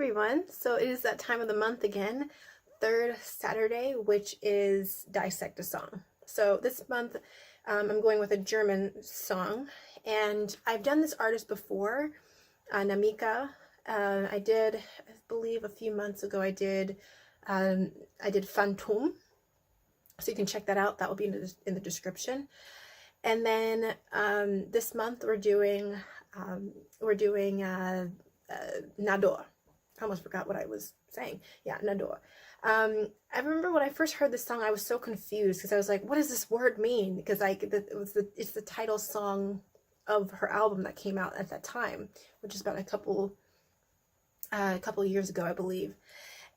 everyone. So it is that time of the month again, third Saturday, which is Dissect a Song. So this month I'm going with a German song, and I've done this artist before, Namika. I believe a few months ago, I did Phantom, so you can check that out. That will be in the description. And then this month we're doing Nador. I almost forgot what I was saying. Yeah, Nador. I remember when I first heard this song, I was so confused because I was like, "What does this word mean?" Because it's the title song of her album that came out at that time, which is about a couple years ago, I believe.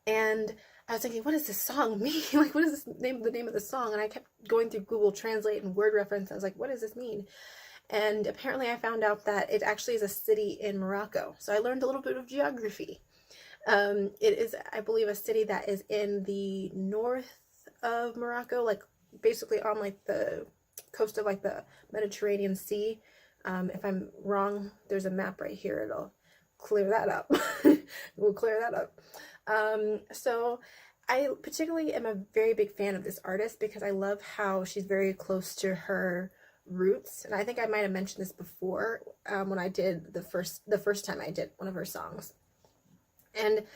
And I was thinking, what does this song mean? Like, what is the name of the song? And I kept going through Google Translate and word reference. I was like, what does this mean? And apparently I found out that it actually is a city in Morocco. So I learned a little bit of geography. It is, I believe, a city that is in the north of Morocco, like basically on like the coast of like the Mediterranean Sea. If I'm wrong, there's a map right here. It'll clear that up. We'll clear that up. So I particularly am a very big fan of this artist because I love how she's very close to her roots. And I think I might have mentioned this before when I did the first time I did one of her songs. And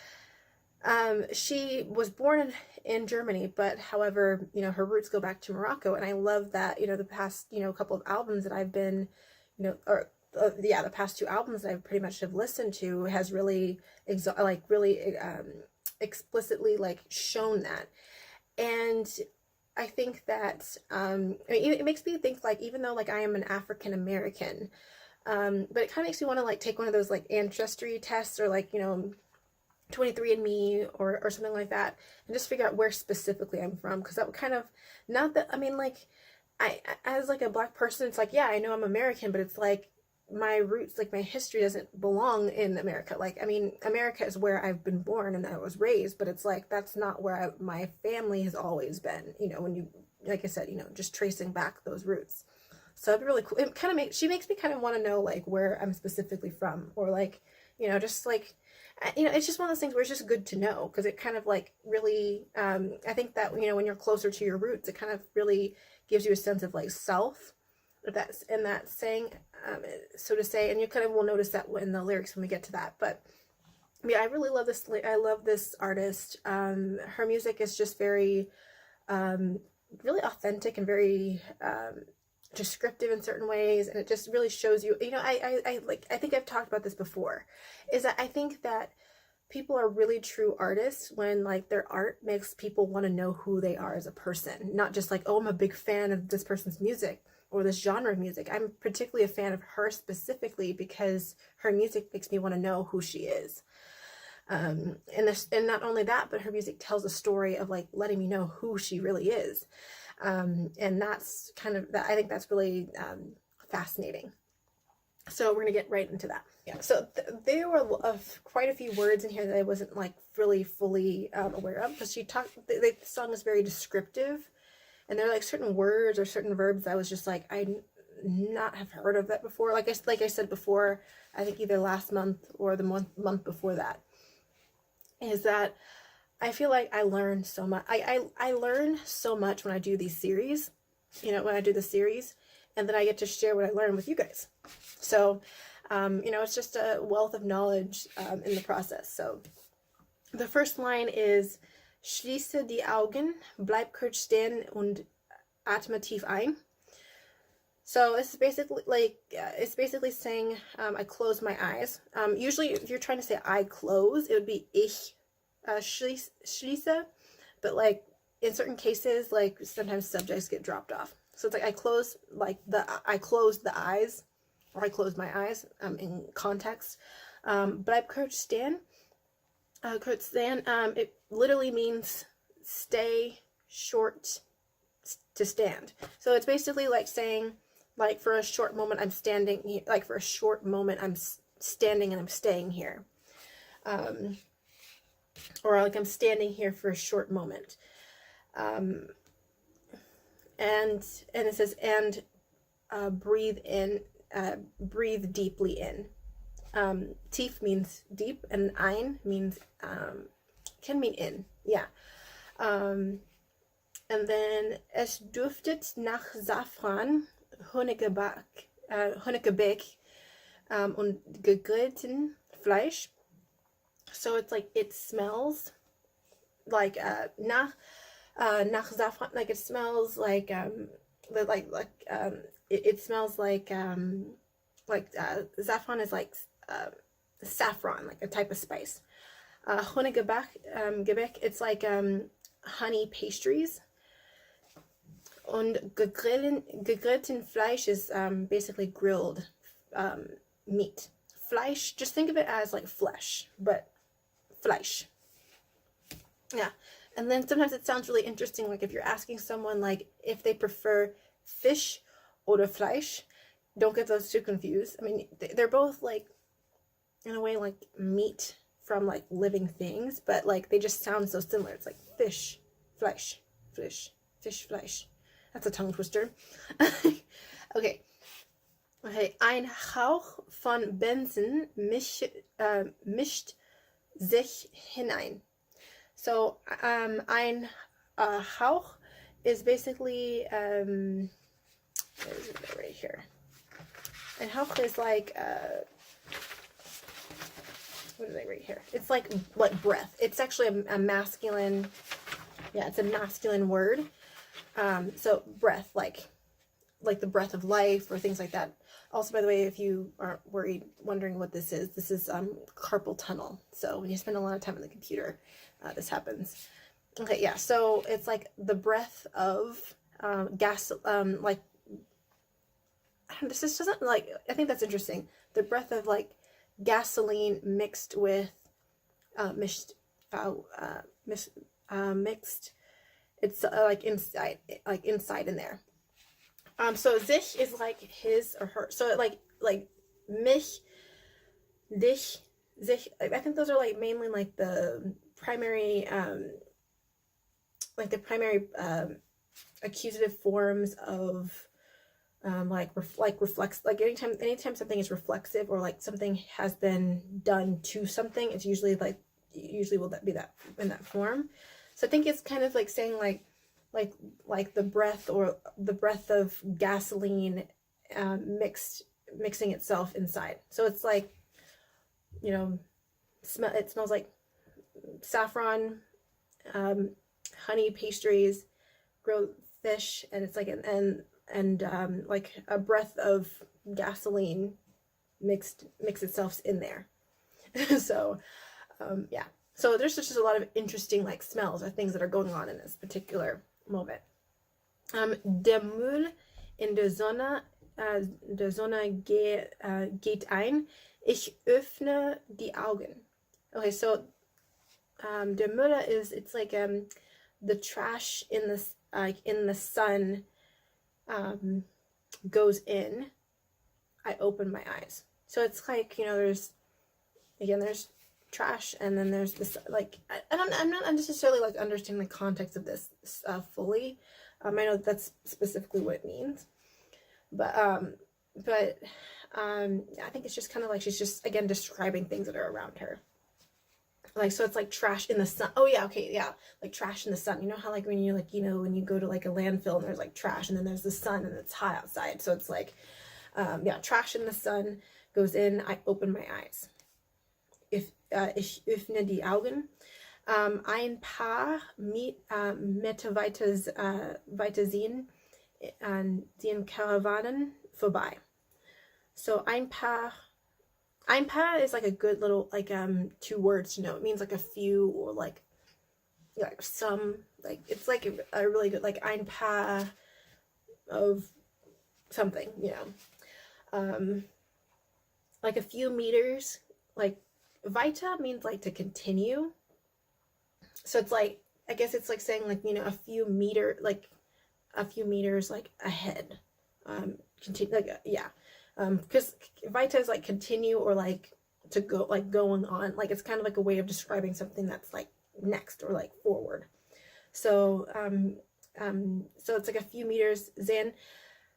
she was born in Germany, but however, her roots go back to Morocco. And I love that, the past, couple of albums that I've been, the past two albums that I pretty much have listened to has really, explicitly shown that. And I think that, it makes me think even though I am an African American, but it kind of makes me want to take one of those ancestry tests or 23andMe or something like that, and just figure out where specifically I'm from, because that would kind of, not that, I as a black person, it's yeah, I know I'm American, but it's my roots, my history doesn't belong in America. America is where I've been born and I was raised, but it's that's not where my family has always been, when you, like I said, just tracing back those roots. So it'd be really cool. It kind of she makes me kind of want to know where I'm specifically from, or just it's just one of those things where it's just good to know, because it kind of really, I think that, when you're closer to your roots, it kind of really gives you a sense of self, if that's in that saying, so to say, and you kind of will notice that in the lyrics when we get to that. But yeah, I really love this. I love this artist. Her music is just very, really authentic and very, descriptive in certain ways, and it just really shows you, I think I've talked about this before, is that I think that people are really true artists when their art makes people want to know who they are as a person, not just oh, I'm a big fan of this person's music or this genre of music. I'm particularly a fan of her specifically because her music makes me want to know who she is. And not only that, but her music tells a story of letting me know who she really is. And that's kind of that. I think that's really fascinating. So we're gonna get right into that. Yeah. So there were quite a few words in here that I wasn't really fully aware of, because the song is very descriptive, and there are certain words or certain verbs that I was just I not have heard of that before. Like I said before, I think either last month or the month before that, is that I feel like I learn so much. I learn so much when I do these series, when I do the series, and then I get to share what I learn with you guys. So, it's just a wealth of knowledge in the process. So the first line is, Schließe die Augen, bleib kurz stehen und atme tief ein. So it's basically saying, I close my eyes. Usually if you're trying to say I close, it would be ich schließe, but in certain cases, sometimes subjects get dropped off. So it's I close I close the eyes, or I close my eyes in context. Bleib kurz stehen. Kurz stehen, it literally means stay short to stand. So it's basically saying for a short moment I'm standing here, for a short moment I'm standing and I'm staying here. Or I'm standing here for a short moment. And it says, and breathe in, breathe deeply in. Tief means deep, and ein means can mean in. Yeah. And then es duftet nach Safran, Honiggebäck, und gegrillten Fleisch. So it's like it smells like nach saffron, like it smells like it smells like saffron is like saffron, like a type of spice. Honiggebäck, it's like honey pastries. Und gegrillten Fleisch is basically grilled meat. Fleisch, just think of it as like flesh, but Fleisch. Yeah. And then sometimes it sounds really interesting, like if you're asking someone like if they prefer fish oder Fleisch, don't get those too confused. I mean, they're both like, in a way, like meat from like living things, but like they just sound so similar. It's like fish, Fleisch, fish, Fleisch. That's a tongue twister. Okay. Okay. Ein Hauch von Benzin mischt sich hinein. So ein Hauch is basically where is it right here? Ein Hauch is like what is it right here? It's like breath. It's actually a masculine. Yeah, it's a masculine word. So breath, like the breath of life or things like that. Also, by the way, if you aren't wondering what this is carpal tunnel. So when you spend a lot of time on the computer, this happens. Okay, yeah, so it's like the breath of gas, like, this doesn't, like, I think that's interesting. The breath of, like, gasoline mixed with, mixed, it's like inside in there. So sich is like his or her. So like mich, dich, sich. I think those are like mainly like the primary accusative forms of reflex. Like anytime something is reflexive or like something has been done to something, it's usually will that be that in that form. So I think it's kind of like saying like the breath or the breath of gasoline mixing itself inside. So it's like, you know, it smells like saffron, honey pastries, grilled fish, and it's like and like a breath of gasoline mix itself in there. So yeah. So there's just a lot of interesting like smells or things that are going on in this particular moment. Der Müll in der Sonne geht ein. Ich öffne die Augen. Okay, so der Müll is, it's like the trash in the sun goes in. I open my eyes. So it's like, you know, there's trash, and then there's this, like, I'm not necessarily like understanding the context of this fully. I know that's specifically what it means, but I think it's just kind of like she's just again describing things that are around her. Like, so it's like trash in the sun. Oh yeah, okay, yeah, like trash in the sun. You know how like when you like, you know, when you go to like a landfill and there's like trash, and then there's the sun and it's hot outside. So it's like yeah, trash in the sun goes in. I open my eyes. Ich öffne die Augen. Ein paar Meter weiter ziehen Karawanen vorbei. So ein paar is like a good little, like 2 words to know. It means like a few, or like some, like it's like a really good, like ein paar of something, you know. Like a few meters, like weiter means like to continue. So it's like, I guess it's like saying like, you know, a few meters like ahead. Continue, like, yeah. Because weiter is like continue, or like to go, like going on. Like it's kind of like a way of describing something that's like next, or like forward. So so it's like a few meters, sehen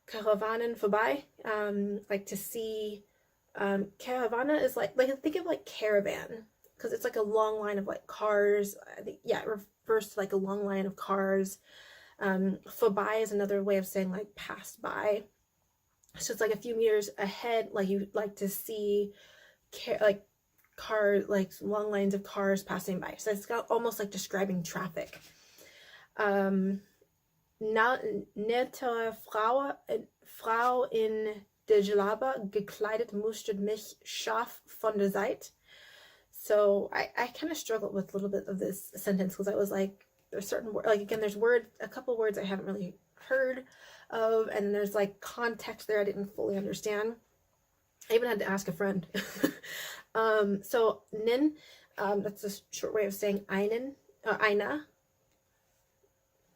Karawanen vorbei, like to see Caravana is like think of like caravan, because it's like a long line of like cars. I think, yeah, it refers to like a long line of cars. Vorbei is another way of saying like passed by. So it's like a few meters ahead, like you like to see like car, like long lines of cars passing by. So it's got almost like describing traffic. Nette Frau in der Jalaba gekleidet musste mich scharf von der Seite. So I kind of struggled with a little bit of this sentence, because I was like, there's certain like, again, there's a couple words I haven't really heard of, and there's like context there I didn't fully understand. I even had to ask a friend. So nin, that's a short way of saying einen, einer.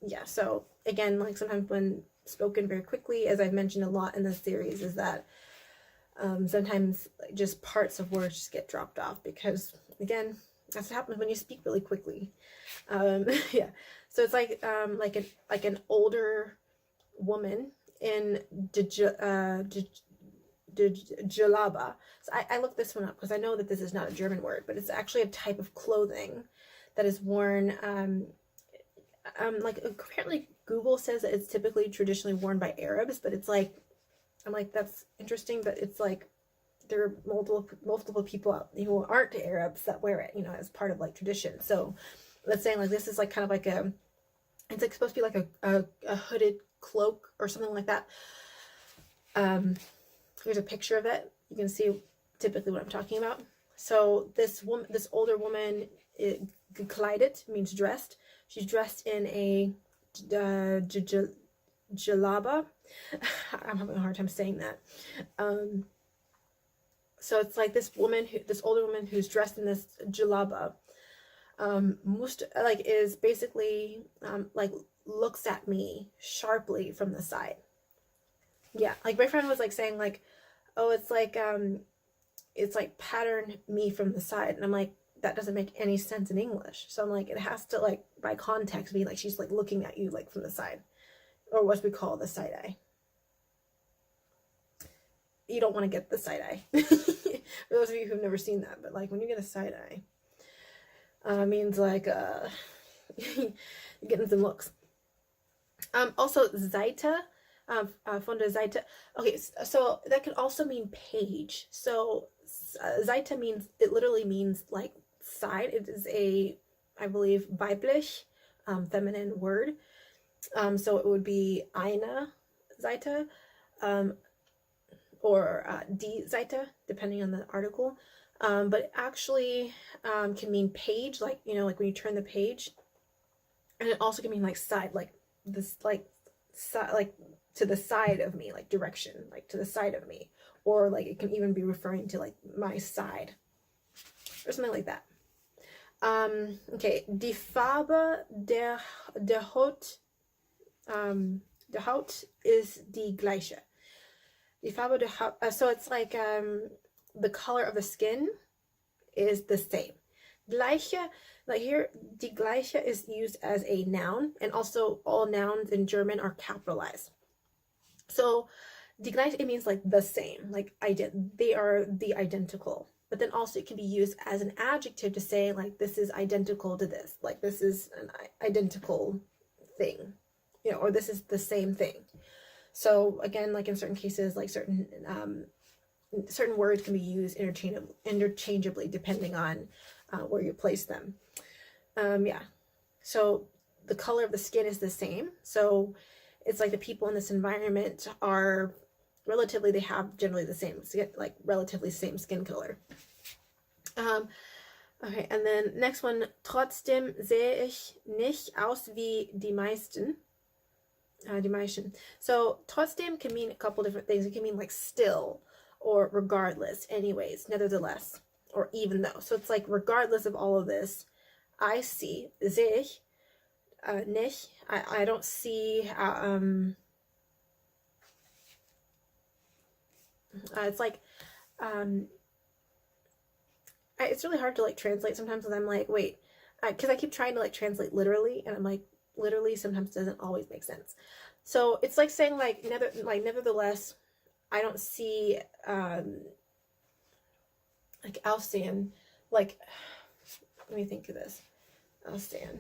Yeah, so again, like sometimes when spoken very quickly, as I've mentioned a lot in this series, is that sometimes just parts of words just get dropped off, because again, that's what happens when you speak really quickly. Yeah, so it's like an older woman in Jalaba. So I looked this one up because I know that this is not a German word, but it's actually a type of clothing that is worn. Like apparently Google says that it's typically traditionally worn by Arabs, but it's like, I'm like, that's interesting, but it's like there are multiple people out who aren't Arabs that wear it, you know, as part of like tradition. So let's say like this is like kind of like it's like supposed to be like a hooded cloak or something like that. Here's a picture of it. You can see typically what I'm talking about. So this older woman, gekleidet means dressed. She's dressed in a jalaba. I'm having a hard time saying that. So it's like this older woman who's dressed in this jalaba, is basically like looks at me sharply from the side. Yeah, like my friend was like saying like, oh, it's like pattern me from the side, and I'm like, that doesn't make any sense in English. So I'm like, it has to like by context be like she's like looking at you like from the side, or what we call the side eye. You don't want to get the side eye. For those of you who've never seen that, but like when you get a side eye, means like you're getting some looks. Also Seite, von der Seite. Okay, so that could also mean page. So Seite literally means like side. It is I believe, weiblich, feminine word. So it would be eine Seite, or die Seite, depending on the article. But it actually can mean page, like, you know, like when you turn the page. And it also can mean like side, like this, like to the side of me, like direction, like to the side of me. Or like it can even be referring to like my side, or something like that. Okay, die Farbe der Haut, der Haut is die gleiche. Die Farbe der Haut, so it's like the color of the skin is the same. Gleiche, like here, die gleiche is used as a noun, and also all nouns in German are capitalized. So die gleiche, it means like the same, like they are the identical. But then also it can be used as an adjective to say like this is identical to this, like this is an identical thing, you know, or this is the same thing. So again, like in certain cases, like certain words can be used interchangeably depending on where you place them. Yeah. So the color of the skin is the same. So it's like the people in this environment are they have generally the same skin, like relatively same skin color. Okay, and then next one, trotzdem sehe ich nicht aus wie die meisten. Die meisten. So trotzdem can mean a couple different things. It can mean like still, or regardless, anyways, nevertheless, or even though. So it's like regardless of all of this, I see, sehe ich nicht. I don't see. It's like it's really hard to like translate sometimes, because I'm like, wait, because I keep trying to like translate literally, and I'm like, literally sometimes doesn't always make sense. So it's like saying like nevertheless, I don't see like aussehen, like, let me think of this. Aussehen.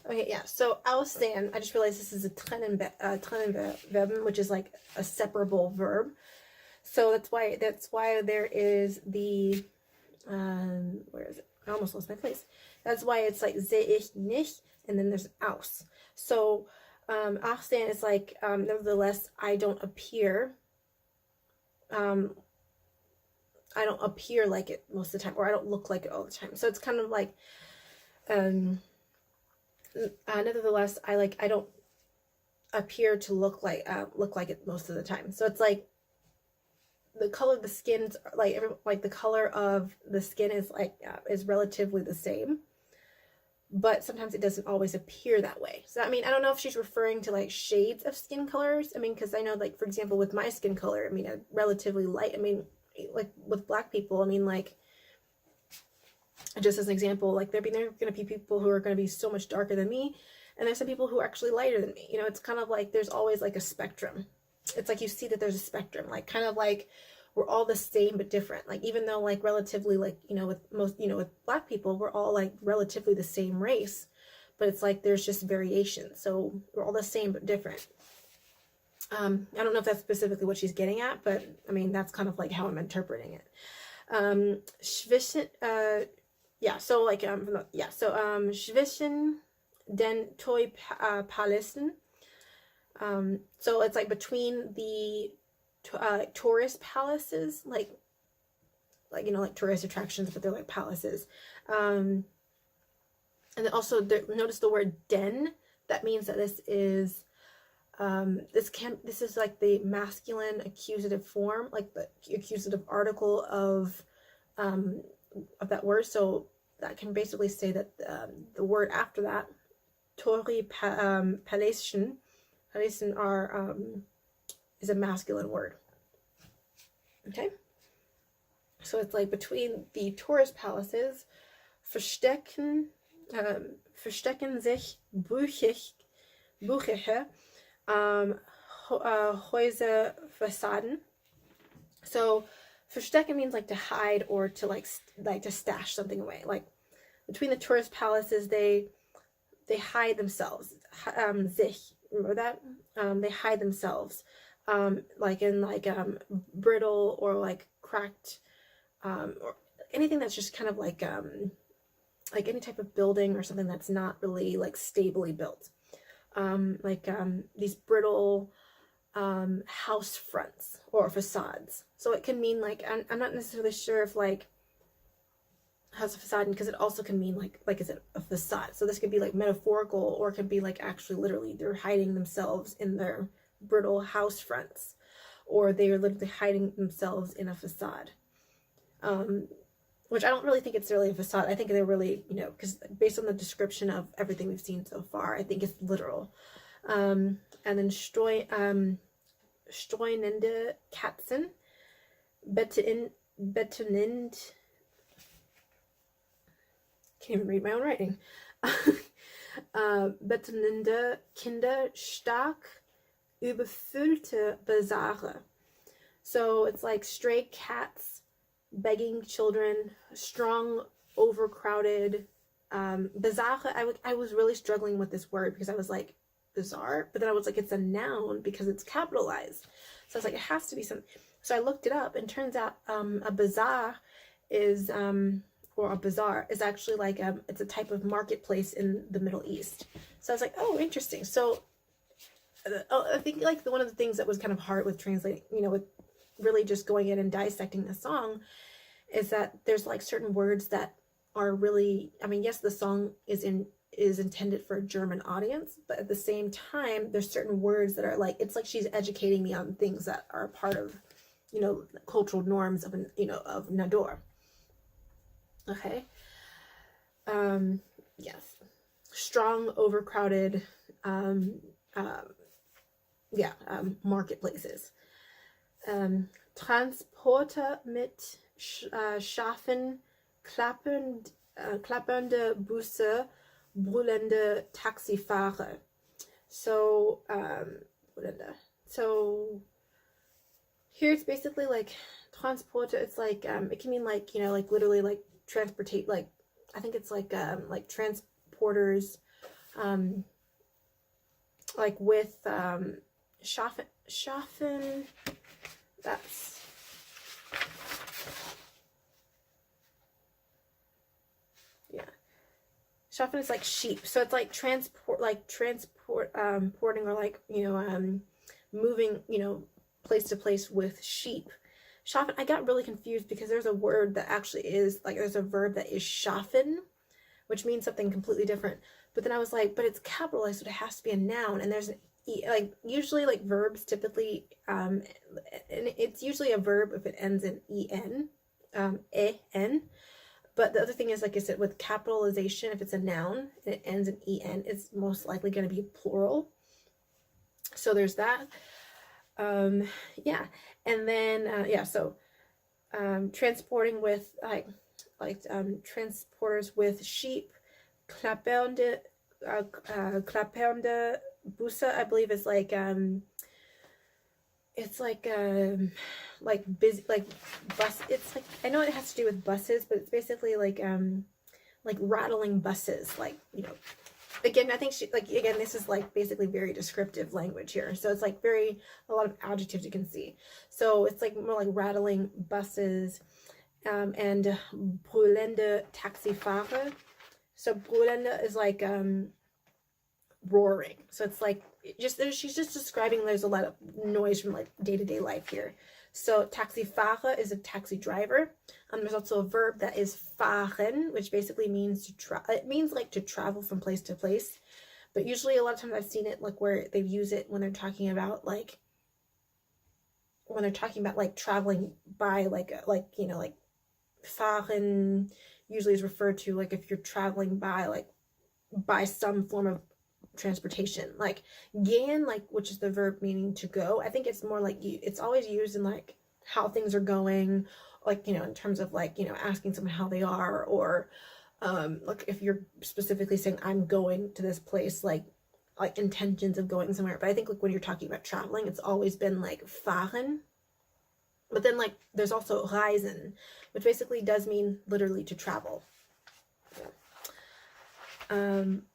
Okay, yeah, so aussehen, I just realized this is a Trennenverben, which is like a separable verb. So that's why there is the, where is it? I almost lost my place. That's why it's like sehe ich nicht, and then there's aus. So, aussehen is like, nevertheless, I don't appear. I don't appear like it most of the time, or I don't look like it all the time. So it's kind of like, nevertheless, I don't appear to look like it most of the time. So it's like the color of the skin's like the color of the skin is like is relatively the same, but sometimes it doesn't always appear that way. So I mean, I don't know if she's referring to like shades of skin colors. I mean, because I know, like, for example, with my skin color, I mean, a relatively light. I mean, like with black people, I mean, like, just as an example, like there are going to be people who are going to be so much darker than me, and there's some people who are actually lighter than me. You know, it's kind of like there's always like a spectrum. It's like you see that there's a spectrum, like kind of like we're all the same but different. Like even though like relatively, like, you know, with most, you know, with black people, we're all like relatively the same race, but it's like there's just variation. So we're all the same but different. I don't know if that's specifically what she's getting at, but I mean that's kind of like how I'm interpreting it. Zwischen den zwei Palästen. So it's like between the tourist palaces, like you know, like tourist attractions, but they're like palaces. And then also notice the word den. That means that this is this is like the masculine accusative form, like the accusative article of that word. So that can basically say that the word after that, Tori Palästen are is a masculine word. Okay, so it's like between the tourist palaces verstecken sich buchige Häuserfassaden. So verstecken means like to hide or to like to stash something away. Like between the tourist palaces, they hide themselves. Sich, remember that? They hide themselves, like in like brittle or like cracked, or anything that's just kind of like any type of building or something that's not really like stably built. These brittle house fronts or facades. So it can mean like, I'm not necessarily sure if like house facade, because it also can mean like is it a facade. So this could be like metaphorical, or it could be like actually literally they're hiding themselves in their brittle house fronts, or they are literally hiding themselves in a facade. Which I don't really think it's really a facade. I think they're really, you know, because based on the description of everything we've seen so far, I think it's literal. And then streunende Katzen, betonend, can't even read my own writing. Betonende Kinder, stark überfüllte Bazare. So it's like stray cats begging children, strong, overcrowded, bizarre. I was really struggling with this word because I was like, bizarre, but then I was like, it's a noun because it's capitalized. So I was like, it has to be something. So I looked it up, and turns out a bazaar is, or a bazaar is actually like, it's a type of marketplace in the Middle East. So I was like, oh, interesting. So I think like one of the things that was kind of hard with translating, you know, with really just going in and dissecting the song, is that there's like certain words that are really, I mean, yes, the song is intended for a German audience, but at the same time, there's certain words that are like, it's like she's educating me on things that are a part of, you know, cultural norms of, you know, of Nador. Okay. Yes. Strong, overcrowded, marketplaces. Transporter mit Schafen, klappernde Busse, brüllende Taxifahrer. So, so here it's basically like transporter. It's like it can mean like, you know, like literally like transportate, like I think it's like transporters, like with Schaffen. That's yeah. Schaffen is like sheep, so it's like porting, or like, you know, moving, you know, place to place with sheep. Schaffen, I got really confused because there's a word that actually is like, there's a verb that is schaffen, which means something completely different. But then I was like, but it's capitalized, so it has to be a noun, and there's an e, like usually like verbs typically, and it's usually a verb if it ends in en, en. But the other thing is, like I said, with capitalization, if it's a noun and it ends in en, it's most likely going to be plural. So there's that. Yeah, and then yeah, so transporting with transporters with sheep, klappernde Busse, I believe is like it's like busy, like bus. It's like, I know it has to do with buses, but it's basically like rattling buses, like, you know. Again, I think again, this is like basically very descriptive language here. So it's like a lot of adjectives you can see. So it's like more like rattling buses, and brüllende Taxifahrer. So brüllende is like roaring. So it's like, she's just describing there's a lot of noise from like day-to-day life here. So Taxifahrer is a taxi driver. There's also a verb that is fahren, which basically means it means like to travel from place to place. But usually a lot of times I've seen it like where they use it when they're talking about like traveling by like you know, like fahren usually is referred to like if you're traveling by some form of transportation, like gehen, like, which is the verb meaning to go. I think it's more like it's always used in like how things are going, like, you know, in terms of like, you know, asking someone how they are, or like if you're specifically saying I'm going to this place, like intentions of going somewhere. But I think like when you're talking about traveling, it's always been like fahren. But then like there's also reisen, which basically does mean literally to travel.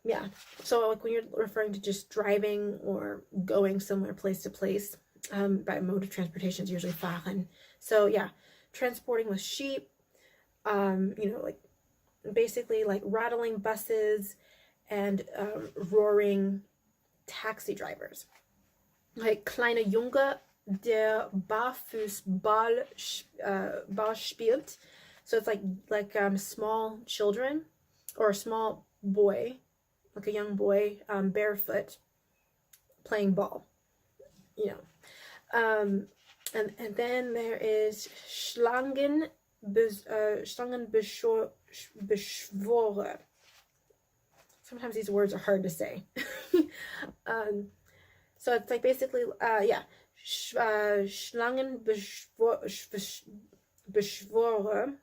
Yeah, so like when you're referring to just driving or going somewhere place to place, by mode of transportation is usually fahren. So yeah, transporting with sheep, you know, like basically like rattling buses and roaring taxi drivers. Like kleine Junge, der Barfußball Ball spielt. So it's like small children, or a small boy, like a young boy, barefoot, playing ball, you know. And then there is Schlangenbeschworer. Sometimes these words are hard to say. So it's like basically, yeah, Schlangenbeschworer.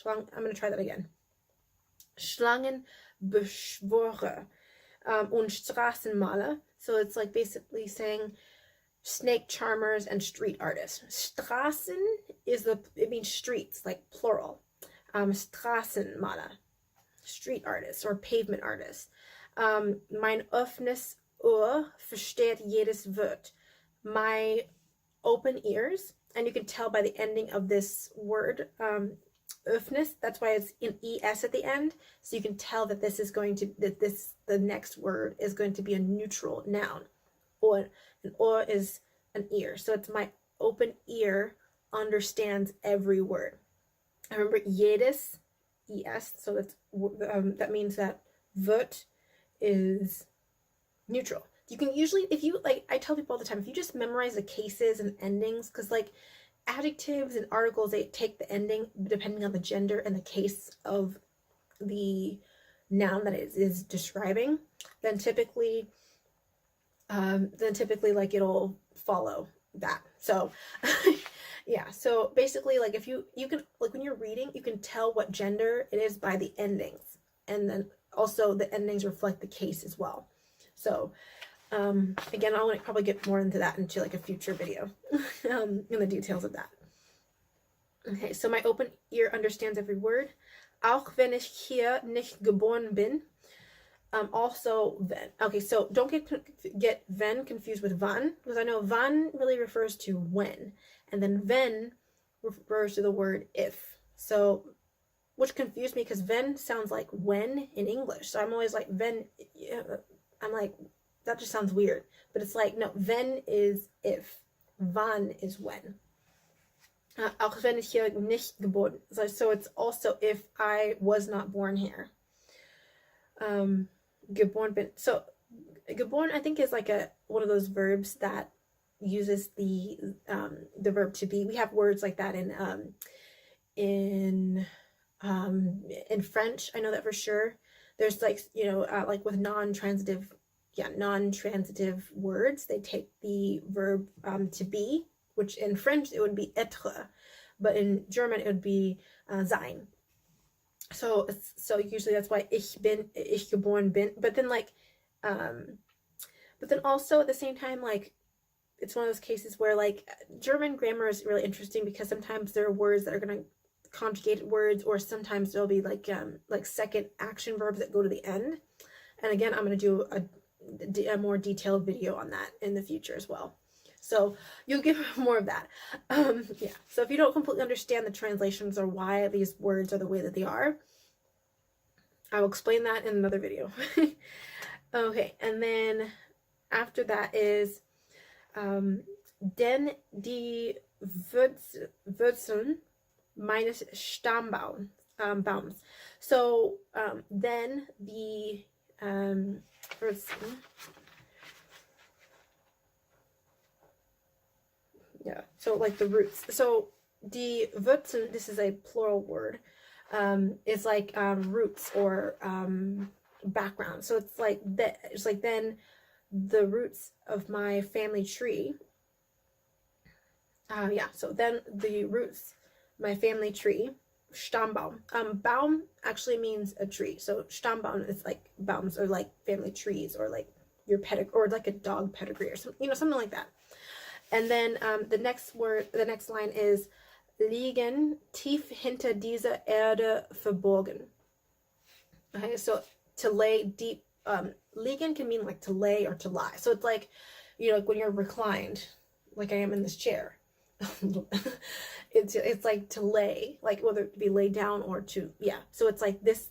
I'm going to try that again. Schlangenbeschworer und Straßenmaler. So it's like basically saying snake charmers and street artists. Straßen it means streets, like plural. Straßenmaler, street artists or pavement artists. Mein offenes Ohr versteht jedes Wort. My open ears, and you can tell by the ending of this word, öffnes, that's why it's in es at the end, so you can tell that the next word is going to be a neutral noun. Or an ohr is an ear, so it's my open ear understands every word. I remember jedes, es, so that's that means that Wort is neutral. You can usually, if you like, I tell people all the time, if you just memorize the cases and endings, because like adjectives and articles, they take the ending depending on the gender and the case of the noun that it is describing, then typically then typically like it'll follow that. So yeah, so basically like if you can, like when you're reading, you can tell what gender it is by the endings, and then also the endings reflect the case as well. So again, I'll probably get more into that into like a future video in the details of that. Okay, so my open ear understands every word. Auch wenn ich hier nicht geboren bin. Also wenn. Okay, so don't get wenn confused with wann, because I know wann really refers to when, and then wenn refers to the word if. So, which confused me because wenn sounds like when in English. So I'm always like wenn. I'm like, that just sounds weird. But it's like, no, wenn is if, wann is when. Auch wenn ich hier nicht geboren. So it's also if I was not born here. Geboren bin. So geboren, I think, is like one of those verbs that uses the verb to be. We have words like that in French. I know that for sure. There's like, like with non-transitive words, they take the verb to be, which in French it would be être, but in German it would be sein. So usually that's why ich geboren bin. But then but then also at the same time, like, it's one of those cases where like German grammar is really interesting because sometimes there are words that are going to conjugate words, or sometimes there'll be like second action verbs that go to the end. And again, I'm going to do a more detailed video on that in the future as well. So you'll get more of that. Yeah. So if you don't completely understand the translations or why these words are the way that they are, I will explain that in another video. Okay. And then after that is, denn die Wurzeln meines Stammbaums. So then the yeah, so like the roots. So die Wurzeln, this is a plural word. It's like roots or background. So it's like that. It's like then the roots of my family tree. Yeah. So then the roots, my family tree, Stammbaum. Baum actually means a tree. So Stammbaum is like baums, or like family trees, or like your pedigree, or like a dog pedigree, or something, something like that. And then the next line is liegen tief hinter dieser Erde verborgen. Okay, so to lay deep, liegen can mean like to lay or to lie. So it's like, like when you're reclined, like I am in this chair. it's like to lay, like whether it be laid down or to, yeah. So it's like this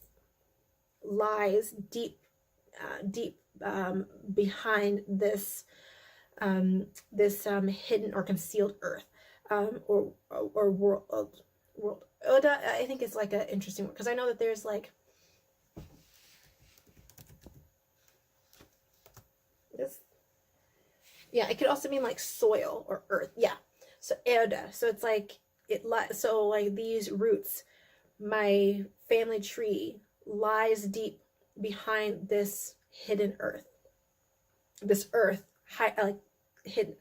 lies deep behind this hidden or concealed earth, or world. Oda, I think it's like an interesting word, because I know that there's like this. Yeah, it could also mean like soil or earth. Yeah, so Erde. So it's like so like these roots, my family tree lies deep behind this hidden earth. This earth, like hidden.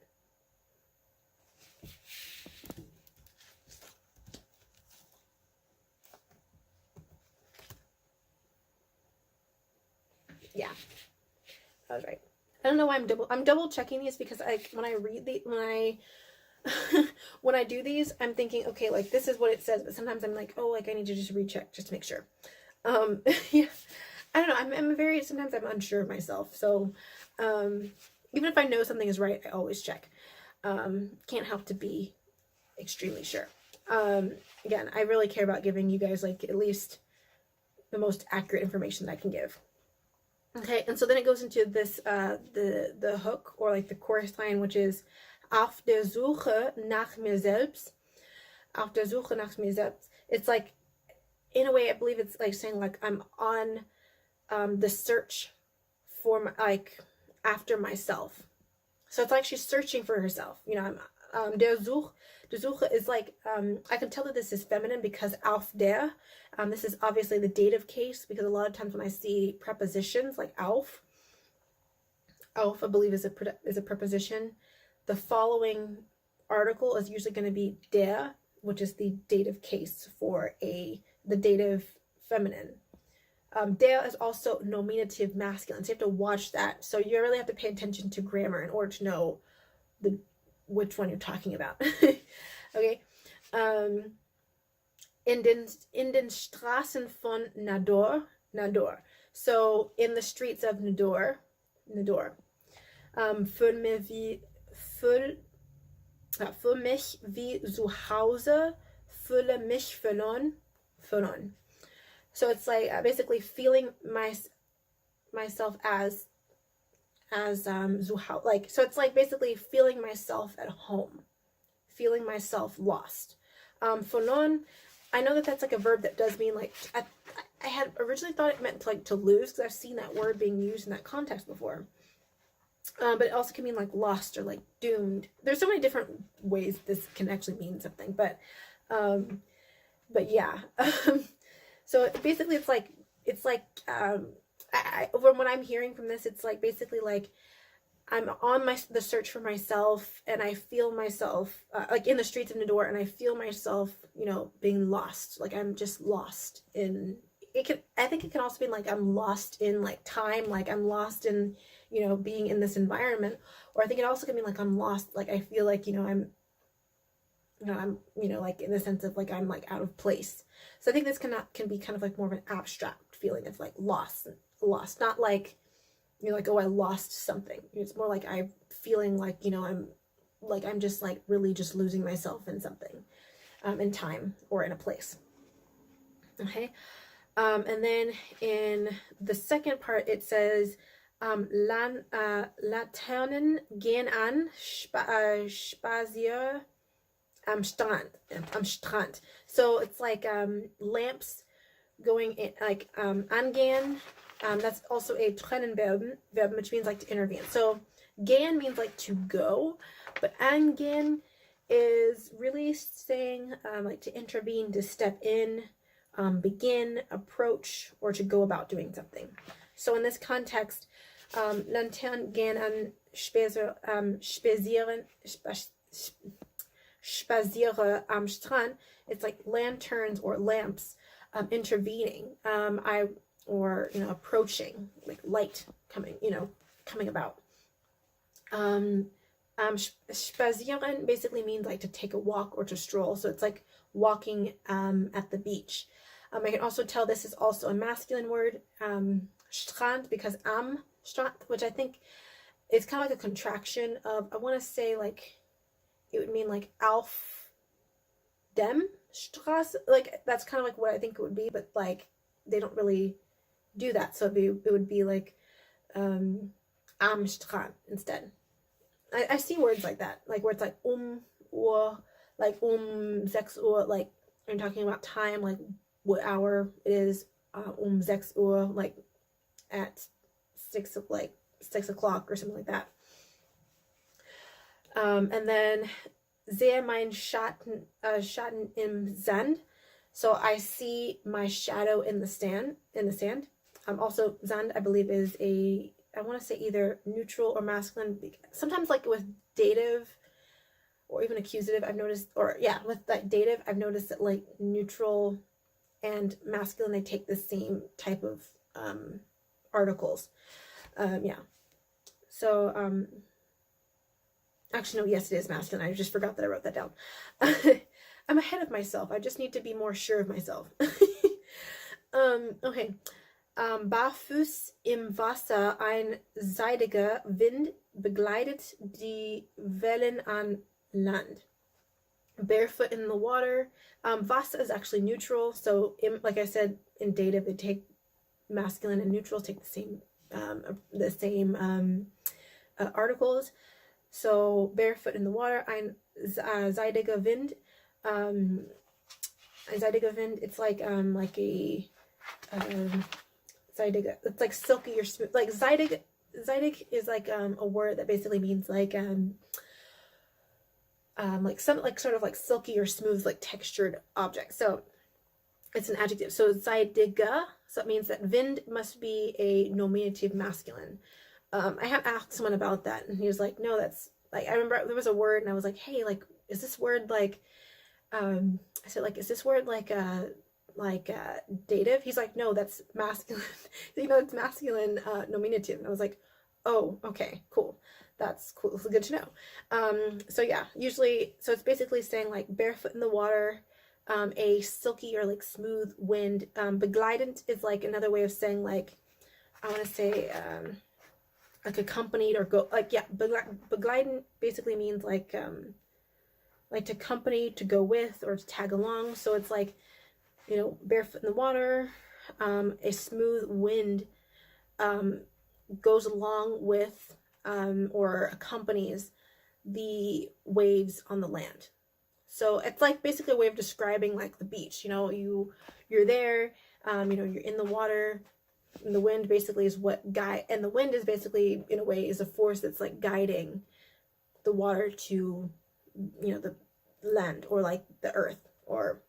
Yeah, I was right. I don't know why I'm double checking these, because when I do these, I'm thinking, okay, like this is what it says, but sometimes I'm like, oh, like I need to just recheck just to make sure. Yeah, I don't know. Sometimes I'm unsure of myself. So, even if I know something is right, I always check. Can't help to be extremely sure. Again, I really care about giving you guys like at least the most accurate information that I can give. Okay, and so then it goes into this, the hook, or like the chorus line, which is auf der Suche nach mir selbst. Auf der Suche nach mir selbst. It's like, in a way, I believe it's like saying like I'm on the search for like after myself. So it's like she's searching for herself. I'm der Suche is like, I can tell that this is feminine because auf der, this is obviously the dative case, because a lot of times when I see prepositions like auf, auf, I believe, is a preposition. The following article is usually going to be der, which is the dative case for the dative feminine. Der is also nominative masculine, so you have to watch that. So you really have to pay attention to grammar in order to know which one you're talking about. Okay. In den Straßen von Nador. So in the streets of Nador. Fühl mich wie zu Hause, fühle mich verloren. So it's like basically feeling myself as like, so it's like basically feeling myself at home, feeling myself lost. Verloren, I know that that's like a verb that does mean like, I had originally thought it meant to lose, because I've seen that word being used in that context before. But it also can mean like lost or like doomed. There's so many different ways this can actually mean something, but yeah. So basically it's like from what I'm hearing from this, it's like basically like I'm on the search for myself, and I feel myself like in the streets of Nador, and I feel myself, being lost. Like I'm just lost in it. I think it can also be like I'm lost in like time, like I'm lost in being in this environment. Or I think it also can mean like I'm lost, like I feel like I'm like in the sense of like I'm like out of place. So I think this can be kind of like more of an abstract feeling of like lost, not like like, oh, I lost something. It's more like I'm feeling like I'm just like really just losing myself in something, in time or in a place. Okay. And then in the second part it says Laternen gehen an, Spazier am Strand. So it's like lamps going in, like angehen. That's also a trennen verb, which means like to intervene. So gehen means like to go, but angehen is really saying like to intervene, to step in, begin, approach, or to go about doing something. So in this context, Laternen gehen an Spaziere am Strand. It's like lanterns or lamps intervening, approaching, like light coming about. Spazieren basically means like to take a walk or to stroll. So it's like walking at the beach. I can also tell this is also a masculine word, Strand, because am Strand, which I think is kind of like a contraction of, I want to say like, it would mean like auf dem Straße. Like that's kind of like what I think it would be, but like they don't really do that. So it would be like am Strand instead. I see words like that, like where it's like or like 6 Uhr, like I'm talking about time, like what hour it is, 6 Uhr, like at 6 o'clock or something like that. And then sehe mein Schatten im Sand. So I see my shadow in the sand. Also Sand, I believe, is I want to say either neutral or masculine. Sometimes like with dative or even accusative, I've noticed, with that dative, I've noticed that like neutral and masculine, they take the same type of articles. So actually, no, yes, it is masculine. I just forgot that I wrote that down. I'm ahead of myself. I just need to be more sure of myself. Okay. Barfuß im Wasser, ein seidiger Wind begleitet die Wellen an Land. Barefoot in the water. Wasser is actually neutral. So, like I said, in dative, they take masculine and neutral, take the same articles. So, barefoot in the water, ein seidiger Wind. Ein seidiger Wind, it's like a Zeidig, it's like silky or smooth. Like Zeidig is like a word that basically means like some like sort of like silky or smooth, like textured object. So it's an adjective. So Zeidiger, so it means that Wind must be a nominative masculine. I had asked someone about that, and he was like, no, that's like, I remember there was a word, and I was like, hey, like, is this word like, I said, like, is this word like dative? He's like, no, that's masculine. It's masculine nominative. And I was like, oh, okay, cool. That's cool. It's good to know. So yeah, usually, so it's basically saying like barefoot in the water, a silky or like smooth wind. Begleitend is like another way of saying like, I want to say, like accompanied or go, like, yeah, begleitend basically means like to accompany, to go with, or to tag along. So it's like, barefoot in the water, a smooth wind goes along with or accompanies the waves on the land. So it's like basically a way of describing like the beach. You're there, you're in the water, and the wind basically is what and the wind is basically, in a way, is a force that's like guiding the water to, the land, or like the earth, or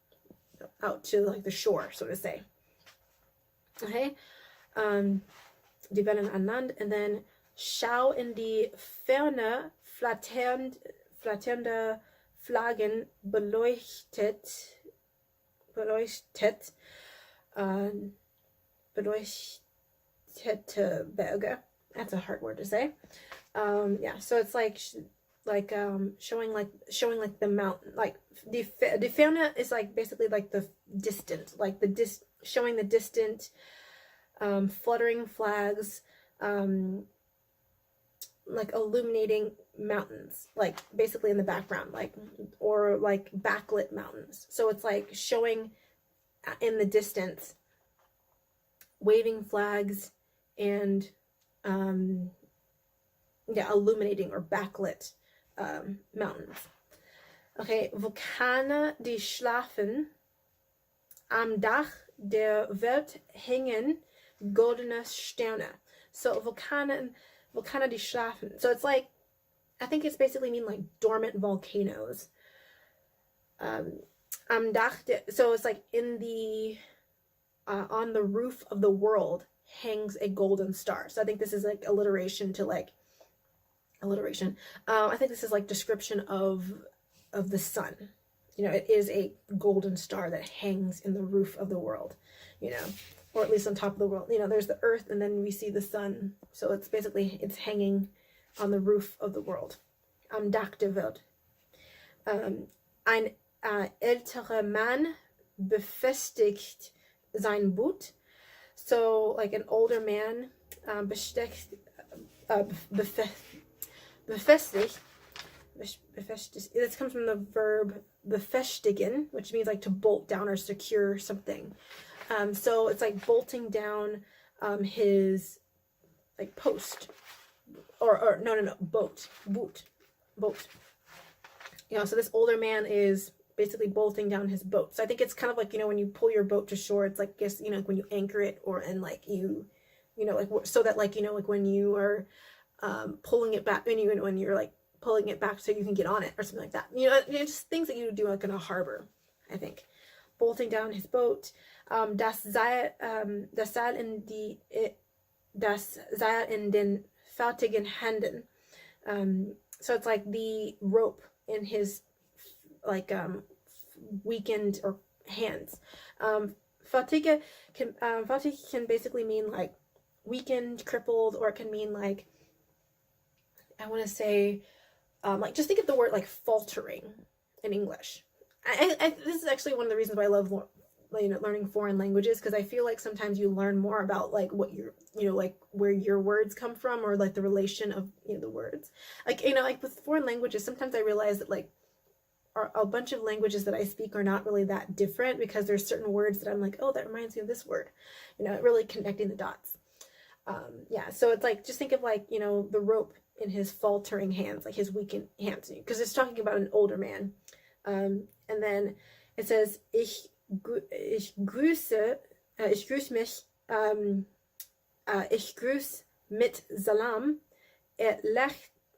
out to like the shore, so to say. Okay, die Wellen an Land, and then schau in die Ferne, flatternde Flaggen beleuchtete Berge. That's a hard word to say. Yeah, so it's like showing like the mountain, like the Ferne is like basically like the distant, like showing the distant, fluttering flags, like illuminating mountains, like basically in the background, like, or like backlit mountains. So it's like showing in the distance waving flags and illuminating or backlit mountains. Okay, Vulkane, die schlafen, am Dach der Welt hängen goldene Sterne. So Vulkane, die schlafen. So it's like, I think it's basically mean like dormant volcanoes. Am Dach so it's like in the on the roof of the world hangs a golden star. So I think this is like alliteration. I think this is like description of the sun. It is a golden star that hangs in the roof of the world, or at least on top of the world. There's the earth, and then we see the sun. So it's basically, it's hanging on the roof of the world. Am Dach der Welt. Ein älterer Mann befestigt sein Boot. So like an older man befestigt. This comes from the verb befestigen, which means like to bolt down or secure something. So it's like bolting down his like post, or no, boat. So this older man is basically bolting down his boat. So I think it's kind of like, when you pull your boat to shore, it's like, guess, when you anchor it, or, and like like, so that like, like when you are pulling it back, when you're like pulling it back so you can get on it, or something like that. Just things that you do like in a harbor, I think. Bolting down his boat. Das Seil in den fertigen Händen. So it's like the rope in his like weakened or hands. Fatigue can basically mean like weakened, crippled, or it can mean like, I want to say, like, just think of the word like faltering in English. This is actually one of the reasons why I love learning foreign languages, because I feel like sometimes you learn more about like what you're, like where your words come from, or like the relation of the words. Like, like with foreign languages, sometimes I realize that like a bunch of languages that I speak are not really that different, because there's certain words that I'm like, oh, that reminds me of this word, really connecting the dots. Yeah, so it's like, just think of like, the rope in his faltering hands, like his weakened hands, because it's talking about an older man. And then it says, ich grüße mich, ich grüße mit Salam,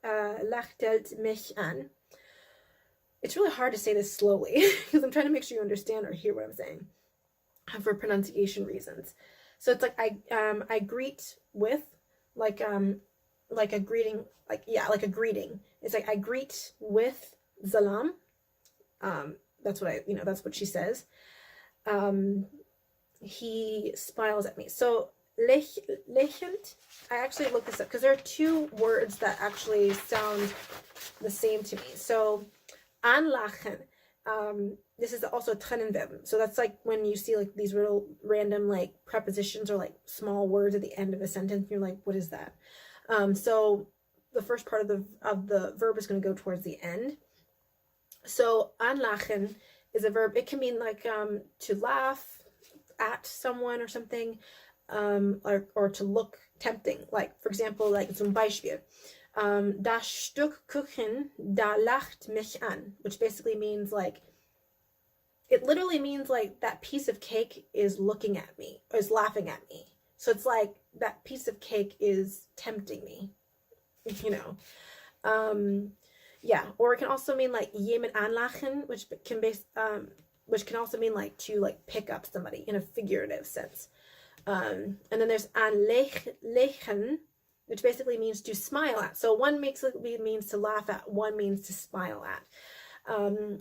lächelt mich an. It's really hard to say this slowly, because I'm trying to make sure you understand or hear what I'm saying, for pronunciation reasons. So it's like, I greet with, like, like a greeting, like, yeah, like a greeting. It's like I greet with salam. That's what that's what she says. He smiles at me. So lächelt, I actually looked this up because there are two words that actually sound the same to me. So anlachen, this is also a Trennenverb. So that's like when you see like these little random like prepositions or like small words at the end of a sentence, and you're like, what is that? So the first part of the verb is going to go towards the end. So anlachen is a verb. It can mean like to laugh at someone or something, or to look tempting. Like, for example, like zum Beispiel, das Stück Kuchen, da lacht mich an, which basically means like, it literally means like that piece of cake is looking at me, or is laughing at me. So it's like that piece of cake is tempting me, yeah. Or it can also mean like jemand anlachen, which can also mean like to like pick up somebody in a figurative sense. And then there's anlächeln, which basically means to smile at. So one means to laugh at, one means to smile at.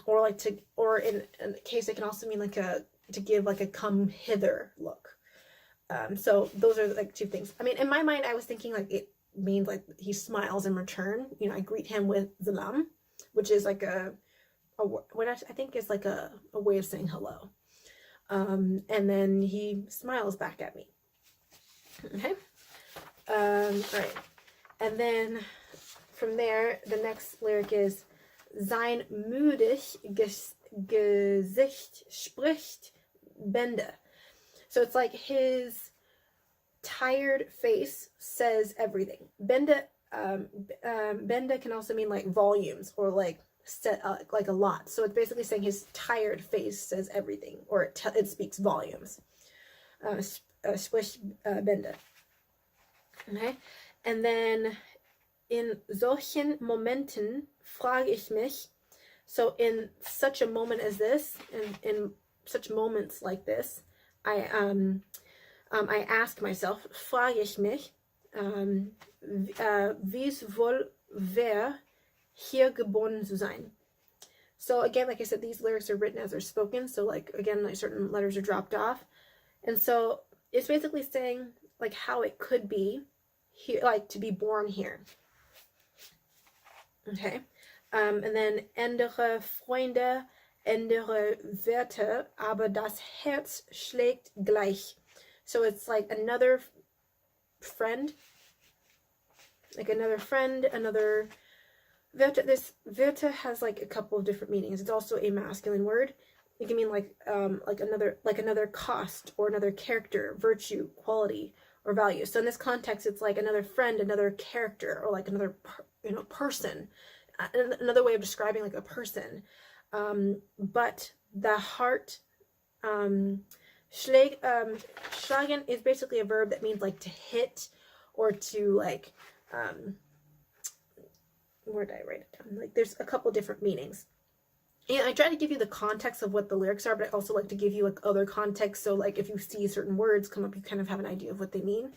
Or like to, or in a case, it can also mean like to give like a come hither look. So those are like two things. I mean, in my mind, I was thinking like it means like he smiles in return. I greet him with salam, which is like what I think is like a way of saying hello. And then he smiles back at me. Okay. All right. And then from there, the next lyric is sein müdig Gesicht spricht Bände. So it's like his tired face says everything. Bände can also mean like volumes or like set up like a lot. So it's basically saying his tired face says everything, or it speaks volumes. Spricht Bände. Okay. And then in solchen Momenten frage ich mich. So in such a moment as this, in such moments like this, I ask myself, frage ich mich, wie's wohl wär, hier geboren zu sein. So again, like I said, these lyrics are written as they're spoken. So like, again, like certain letters are dropped off. And so it's basically saying like how it could be here, like to be born here. Okay. And then andere Freunde, andere Werte, aber das Herz schlägt gleich. So it's like another friend, another Werte. This Werte has like a couple of different meanings. It's also a masculine word. It can mean like another cost, or another character, virtue, quality, or value. So in this context, it's like another friend, another character, or like another person. Another way of describing like a person. But the heart, schlagen is basically a verb that means like to hit, or to like, where did I write it down? Like there's a couple different meanings. And I try to give you the context of what the lyrics are, but I also like to give you like other context. So like if you see certain words come up, you kind of have an idea of what they mean.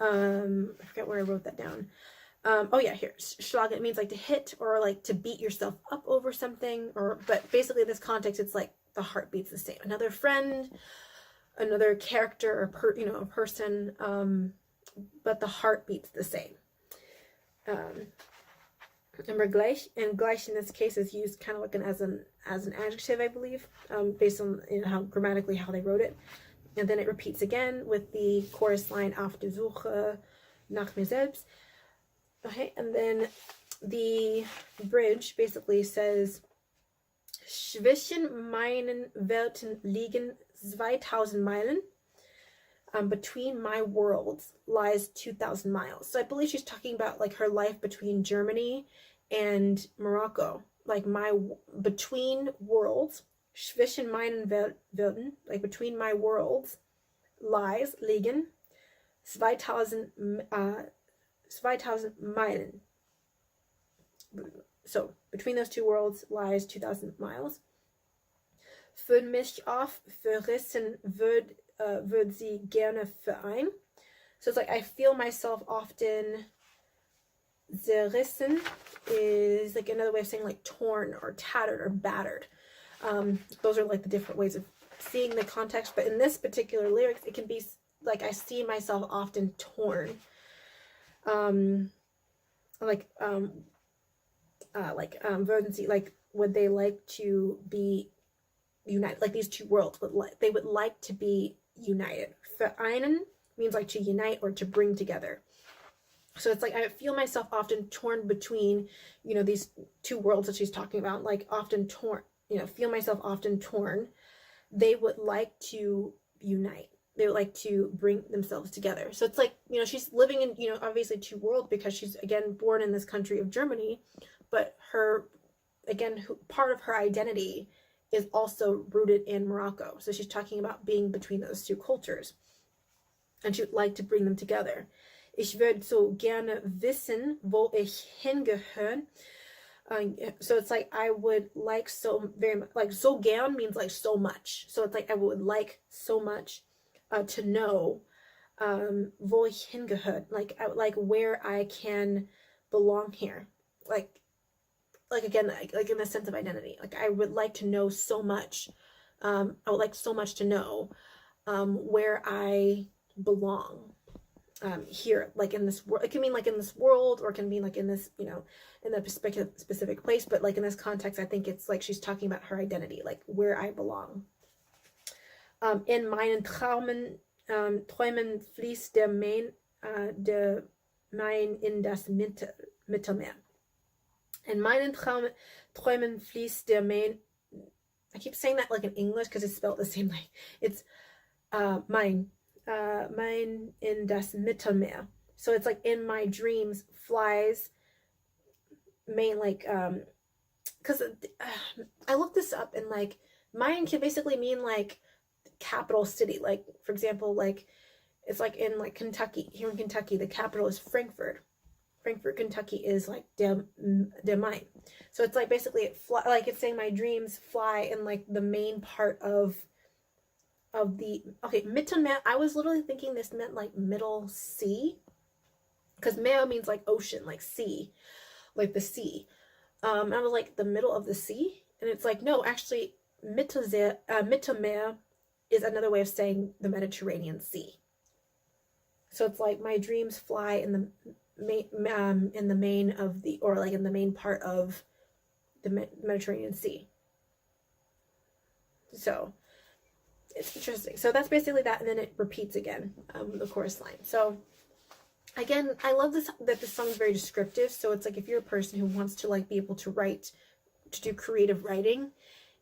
I forget where I wrote that down. Oh yeah, here, schlagen, it means like to hit, or like to beat yourself up over something, but basically in this context, it's like the heart beats the same. Another friend, another character, or a person, but the heart beats the same. Remember gleich, and gleich in this case is used kind of like as an adjective, I believe, based on how grammatically how they wrote it. And then it repeats again with the chorus line, auf der Suche nach mir selbst. Okay, and then the bridge basically says, zwischen meinen Welten liegen 2000 Meilen. Between my worlds lies 2,000 miles. So I believe she's talking about like her life between Germany and Morocco. Like between worlds, zwischen meinen Welten, like between my worlds, lies, liegen, 2000 Meilen. So between those two worlds lies 2,000 miles. Für mich auf verrissen würd sie gerne verein. So it's like I feel myself often Zerrissen is like another way of saying like torn or tattered or battered. Those are like the different ways of seeing the context. But in this particular lyrics, it can be like, I see myself often torn. Würden sie, like, would they like to be united? Like these two worlds they would like to be united. Vereinen means like to unite or to bring together. So it's like I feel myself often torn between, these two worlds that she's talking about, like often torn, feel myself often torn. They would like to unite. They would like to bring themselves together. So it's like, she's living in, obviously two worlds because she's, again, born in this country of Germany, but part of her identity is also rooted in Morocco. So she's talking about being between those two cultures. And she would like to bring them together. Ich würde so gerne wissen, wo ich hingehöre. So it's like, I would like so very much, like so gern means like so much. So it's like, I would like so much to know wo ich hingehöre. Like, I would like where I can belong here. Like again, like in the sense of identity. Like, I would like to know so much. I would like so much to know where I belong. Here, like in this world. It can mean like in this world, or it can mean like in this, in a specific place, but like in this context, I think it's like she's talking about her identity, like where I belong. In meinen Träumen fließt der Main in das Mittelmeer. In meinen Träumen fließt der Main. I keep saying that like in English because it's spelled the same way. It's Main in das Mittelmeer. So it's like in my dreams flies Main, like because I looked this up, and like Main can basically mean like capital city. Like, for example, like it's like in like Kentucky. Here in Kentucky, the capital is Frankfurt. Frankfurt, Kentucky is like der Main. So it's like basically like it's saying my dreams fly in like the main part of the, okay, Mittelmeer. I was literally thinking this meant like middle sea, because Meer means like ocean, like sea, like the sea. I was like the middle of the sea, and it's like, no, actually Mittelmeer is another way of saying the Mediterranean Sea. So it's like my dreams fly in the main of the, or like in the main part of the Mediterranean Sea. So it's interesting. So that's basically that, and then it repeats again, the chorus line. So again, I love this, that this song is very descriptive. So it's like if you're a person who wants to like be able to write, to do creative writing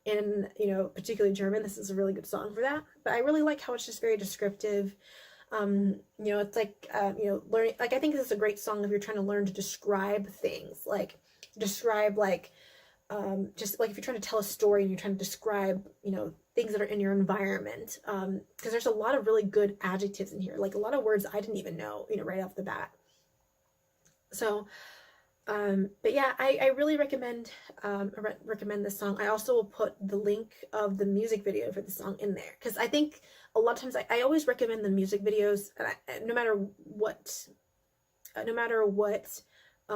in, particularly German, this is a really good song for that. But I really like how it's just very descriptive. It's like, learning, like, I think this is a great song if you're trying to learn to describe things, like describe, like, just like if you're trying to tell a story and you're trying to describe, things that are in your environment, because there's a lot of really good adjectives in here, like a lot of words I didn't even know, right off the bat. So, but yeah, I really recommend this song. I also will put the link of the music video for the song in there, because I think a lot of times I always recommend the music videos, no matter what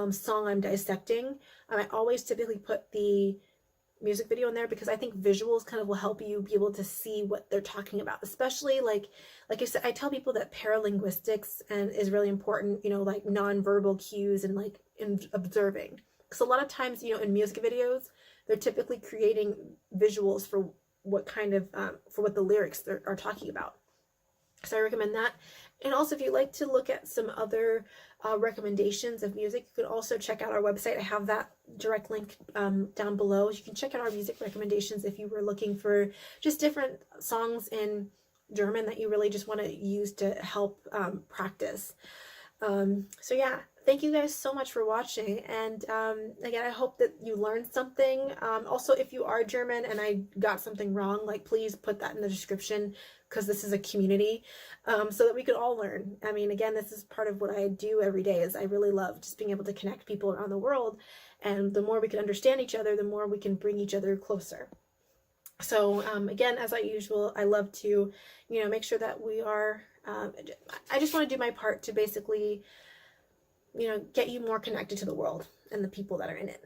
song I'm dissecting. I always typically put the music video in there, because I think visuals kind of will help you be able to see what they're talking about, especially like I said, I tell people that paralinguistics is really important, like nonverbal cues and like in observing, because a lot of times, in music videos, they're typically creating visuals for what kind of for what the lyrics are talking about. So I recommend that. And also, if you'd like to look at some other recommendations of music, you can also check out our website. I have that direct link down below. You can check out our music recommendations if you were looking for just different songs in German that you really just want to use to help practice. So yeah, thank you guys so much for watching. And again, I hope that you learned something. Also, if you are German and I got something wrong, like, please put that in the description, because this is a community, so that we could all learn. I mean, again, this is part of what I do every day, is I really love just being able to connect people around the world. And the more we can understand each other, the more we can bring each other closer. So again, as usual, I love to, make sure that we are, I just want to do my part to basically, you know, get you more connected to the world and the people that are in it.